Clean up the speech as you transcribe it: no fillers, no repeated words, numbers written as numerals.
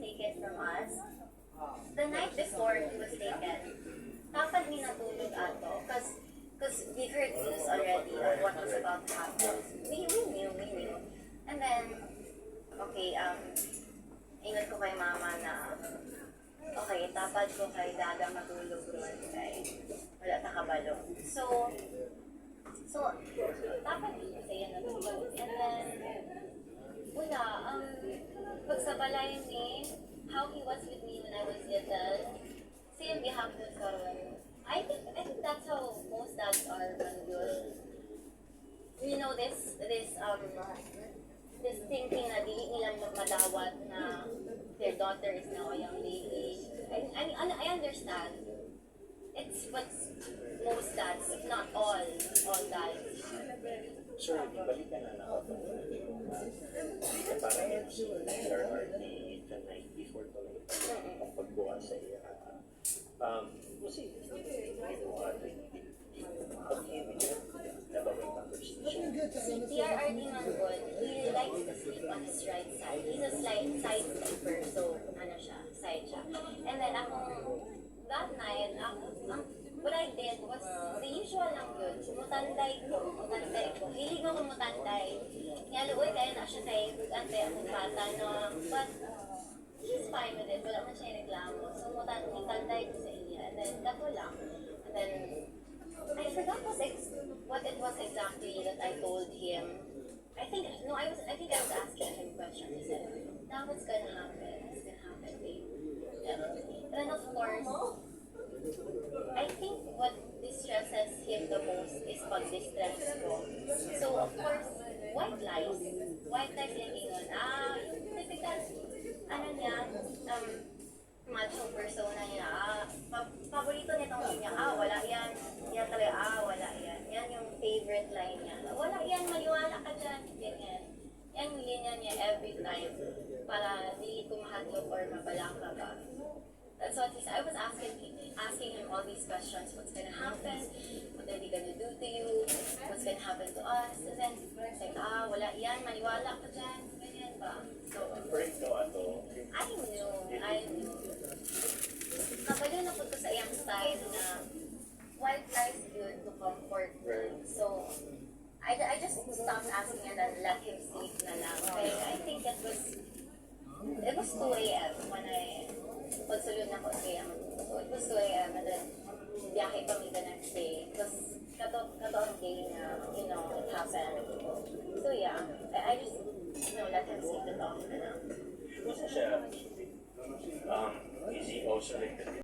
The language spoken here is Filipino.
take it from us. The night before he was taken, dapat ni natulog ato. Because we heard news already of what was about to happen. We knew. And then, okay, ingat ko kay mama na, okay, tapad ko kay dada matulog doon kay wala ta kabalo. So, tapad ko sa yan natulog. And then, wala, pagsabalayan ni, how he was with me when I was little, same gihapon karon. I think that's how most dads are when you're, you know, this thinking na dili nila madawat na their daughter is now a young lady. I understand. It's what most dads, if not all dads. Sir, balikan na ako. Parang yun si RRT the night before tuloy ang pagbuha sa iya. Kasi, Si TRRD Mangon, he likes to sleep on his right side. He's a side sleeper, so ano siya, side siya. And then that night, what I did was the usual lang yun. Mutanday ko. Hilig ako mutanday. Kaya luoy kaya na siya kay antay akong bata no. But he's fine with it. Wala man siya reklamo. So mutanday ko sa iya. And then dato lang. And then I forgot what it was exactly that I told him. I think I was asking him questions. He said, now what's gonna happen? What's gonna happen, babe? And then of course, I think what distresses him the most is pag-distress ko. So of course, white lies yung ingon. Yung typical, niya, macho persona niya, paborito nitong niya, wala yan. Yan talaga, wala yan. Yan yung favorite line niya. Wala yan, maniwala ka dyan. Ganyan. Yan yung linya niya every time para di ko mahadlok or mabalak ka ba. That's what he said. I was asking him all these questions. What's gonna happen? What are they gonna do to you? What's gonna happen to us? And then, it's like, wala yan, maniwala ka dyan. Ganyan ba? So, I knew. Kabalo na po ko sa iyang style na white lies good to comfort me. So, I just stopped asking and then let him sleep na lang. Okay? I think it was 2 a.m. when I pagsulod na ko sa iyang. So, it was 2 a.m. and then biyahe kami the next day. It was katoon day na, it happened. So, yeah. I just, let him sleep it off na lang. is he also like